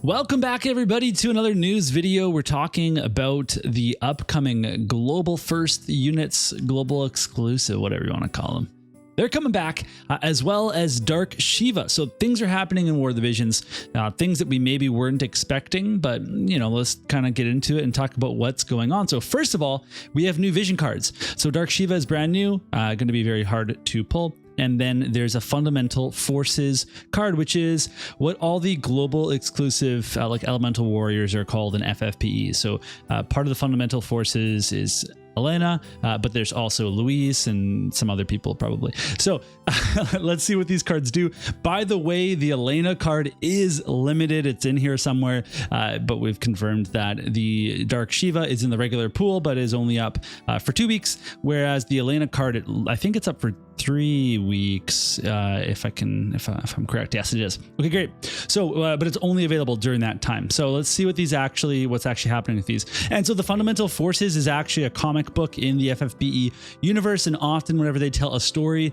Welcome back, everybody, to another news video. We're talking about the upcoming global first units, global exclusive, whatever you want to call them. They're coming back, as well as Dark Shiva. So things are happening in War of the Visions, things that we maybe weren't expecting, but you know, let's kind of get into it and talk about what's going on. So first of all, we have new vision cards. So Dark Shiva is brand new, going to be very hard to pull. And then there's a Fundamental Forces card, which is what all the global exclusive like elemental warriors are called in FFBE. So part of the Fundamental Forces is Elena, but there's also Luis and some other people probably. So let's see what these cards do. By the way, the Elena card is limited. It's in here somewhere, but we've confirmed that the Dark Shiva is in the regular pool, but is only up for 2 weeks. Whereas the Elena card, I think it's up for 3 weeks, if I'm correct. Yes, it is. Okay, great. So, but it's only available during that time. So let's see what what's actually happening with these. And so the Fundamental Forces is actually a comic book in the FFBE universe, and often whenever they tell a story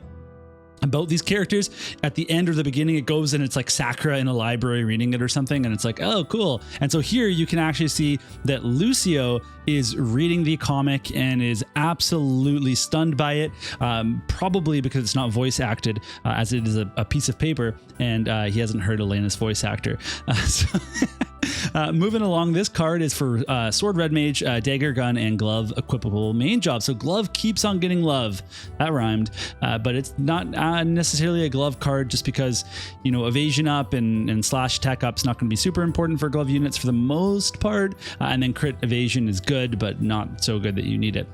about these characters, at the end or the beginning, it goes and it's like Sakura in a library reading it or something, and it's like, oh, cool. And so here you can actually see that Lucio is reading the comic and is absolutely stunned by it, probably because it's not voice acted, as it is a piece of paper, and he hasn't heard Elena's voice actor. Moving along, this card is for Sword Red Mage, Dagger Gun, and Glove equipable main job. So Glove keeps on getting love. That rhymed, but it's not necessarily a Glove card, just because, you know, evasion up and slash attack up is not going to be super important for Glove units for the most part, and then crit evasion is good, but not so good that you need it.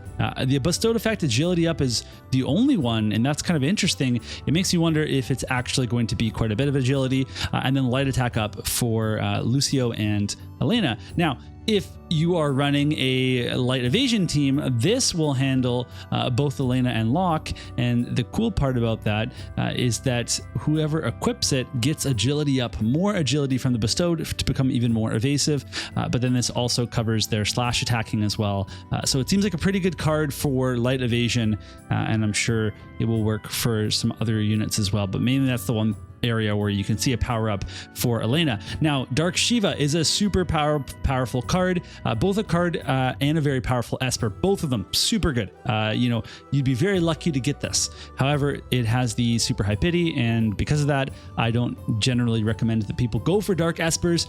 The bestowed effect, agility up, is the only one, and that's kind of interesting. It makes you wonder if it's actually going to be quite a bit of agility, and then light attack up for Lucio and Elena. Now, if you are running a light evasion team, this will handle both Elena and Locke. And the cool part about that is that whoever equips it gets agility up, more agility from the bestowed to become even more evasive. But then this also covers their slash attacking as well. So it seems like a pretty good card for light evasion, and I'm sure it will work for some other units as well. But mainly that's the one area where you can see a power up for Elena. Now, Dark Shiva is a super powerful card, both a card and a very powerful Esper, both of them super good. You know, you'd be very lucky to get this. However, it has the super high pity, and because of that, I don't generally recommend that people go for Dark Espers.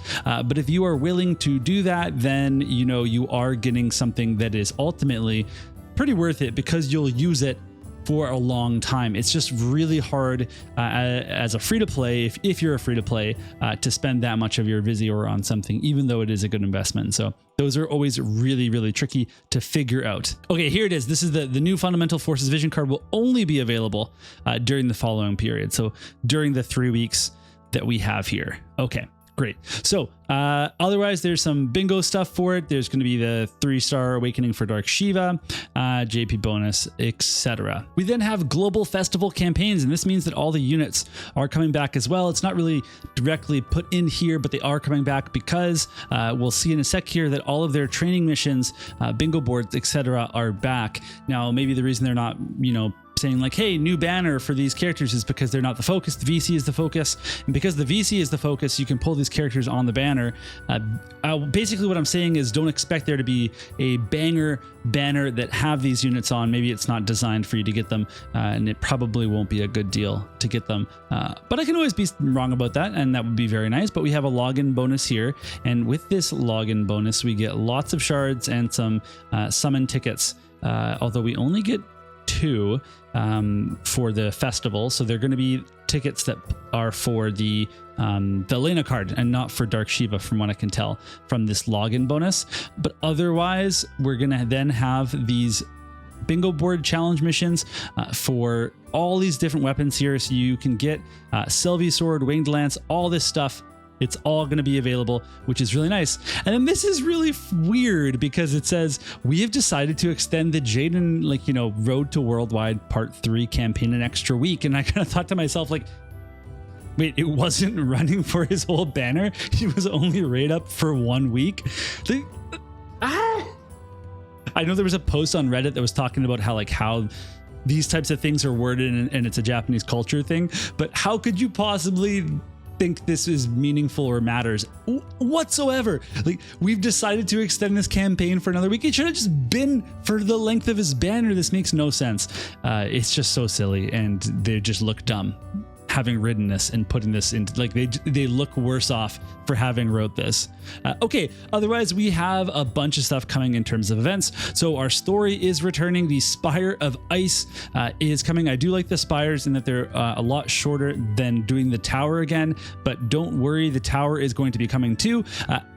But if you are willing to do that, then you know you are getting something that is ultimately pretty worth it, because you'll use it for a long time. It's just really hard as a free-to-play, if you're a free-to-play, to spend that much of your VIII on something, even though it is a good investment. So those are always really, really tricky to figure out. Okay, here it is. This is the new Fundamental Forces Vision card. Will only be available during the following period. So during the 3 weeks that we have here. Okay. Great. So otherwise, there's some bingo stuff for it. There's going to be the 3-star awakening for Dark Shiva, JP bonus, etc. We then have global festival campaigns, and this means that all the units are coming back as well. It's not really directly put in here, but they are coming back because we'll see in a sec here that all of their training missions, bingo boards, etc. are back. Now, maybe the reason they're not, you know, saying like, hey, new banner for these characters is because they're not the focus. The VC is the focus, and because the VC is the focus, you can pull these characters on the banner. Basically what I'm saying is, don't expect there to be a banger banner that have these units on. Maybe it's not designed for you to get them, and it probably won't be a good deal to get them, but I can always be wrong about that, and that would be very nice. But we have a login bonus here, and with this login bonus we get lots of shards and some summon tickets, although we only get 2 for the festival, so they're going to be tickets that are for the Elena card and not for Dark Shiva, from what I can tell from this login bonus. But otherwise, we're going to then have these bingo board challenge missions for all these different weapons here, so you can get Sylvie Sword, Winged Lance, all this stuff. It's all going to be available, which is really nice. And then this is really weird, because it says we have decided to extend the Jaden, like, you know, Road to Worldwide Part 3 campaign an extra week. And I kind of thought to myself, like, wait, it wasn't running for his whole banner? He was only right up for 1 week? I know there was a post on Reddit that was talking about how these types of things are worded, and it's a Japanese culture thing, but how could you possibly think this is meaningful or matters whatsoever. Like, we've decided to extend this campaign for another week. It should have just been for the length of his banner. This makes no sense. It's just so silly, and they just look dumb having written this and putting this into, like, they look worse off for having wrote this. Okay, otherwise we have a bunch of stuff coming in terms of events. So our story is returning. The Spire of Ice is coming. I do like the spires in that they're a lot shorter than doing the tower again, but don't worry, the tower is going to be coming too,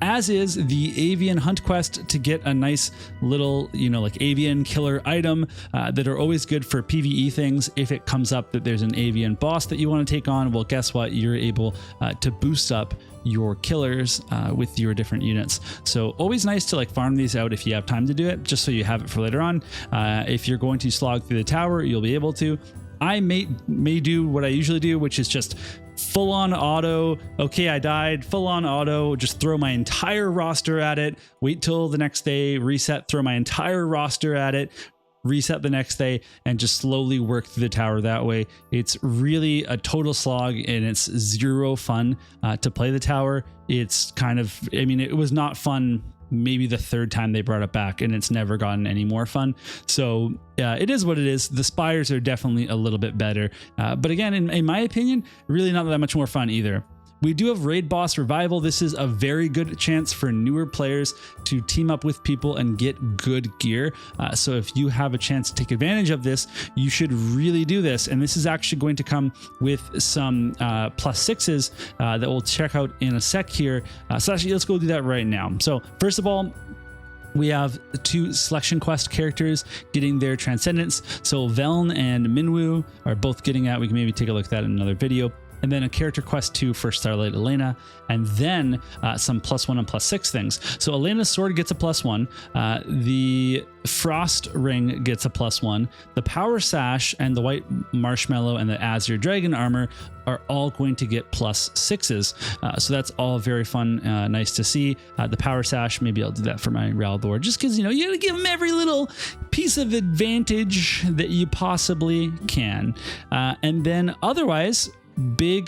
as is the avian hunt quest to get a nice little, you know, like avian killer item that are always good for PvE things. If it comes up that there's an avian boss that you want to take on, well, guess what? You're able to boost up your killers with your different units. So always nice to like farm these out if you have time to do it, just so you have it for later on. If you're going to slog through the tower, you'll be able to. I may do what I usually do, which is just full on auto. Okay, I died, full on auto, just throw my entire roster at it, wait till the next day, reset, throw my entire roster at it, reset the next day, and just slowly work through the tower that way. It's really a total slog, and it's zero fun to play the tower. It's kind of, I mean, it was not fun maybe the third time they brought it back, and it's never gotten any more fun. So it is what it is. The spires are definitely a little bit better, but again, in my opinion, really not that much more fun either. We do have Raid Boss Revival. This is a very good chance for newer players to team up with people and get good gear. So if you have a chance to take advantage of this, you should really do this. And this is actually going to come with some +6s that we'll check out in a sec here. So actually, let's go do that right now. So first of all, we have 2 selection quest characters getting their transcendence. So Veln and Minwu are both getting that. We can maybe take a look at that in another video. And then a character quest 2 for Starlight Elena, and then some +1 and +6 things. So Elena's sword gets a +1, the Frost ring gets a +1, the Power Sash and the White Marshmallow and the Azure Dragon armor are all going to get +6s. So that's all very fun, nice to see. The Power Sash, maybe I'll do that for my Raldor, just because, you know, you gotta give them every little piece of advantage that you possibly can. And then otherwise, big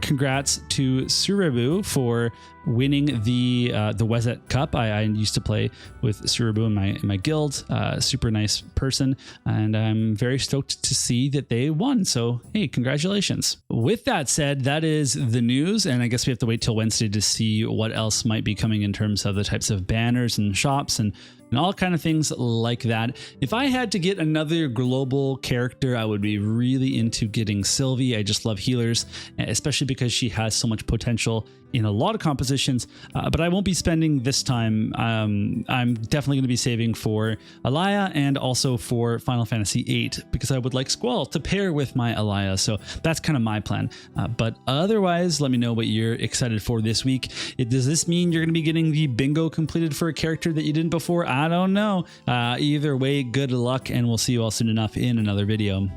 congrats to Suribu for winning the Wezet Cup. I used to play with Suribu in my guild. Super nice person, and I'm very stoked to see that they won. So hey, congratulations. With that said, that is the news, and I guess we have to wait till Wednesday to see what else might be coming in terms of the types of banners and shops and all kind of things like that. If I had to get another global character, I would be really into getting Sylvie. I just love healers, especially because she has so much potential in a lot of compositions, but I won't be spending this time. I'm definitely going to be saving for Alaya and also for Final Fantasy VIII, because I would like Squall to pair with my Alaya. So that's kind of my plan. But otherwise, let me know what you're excited for this week. Does this mean you're going to be getting the bingo completed for a character that you didn't before? I don't know. Either way, good luck, and we'll see you all soon enough in another video.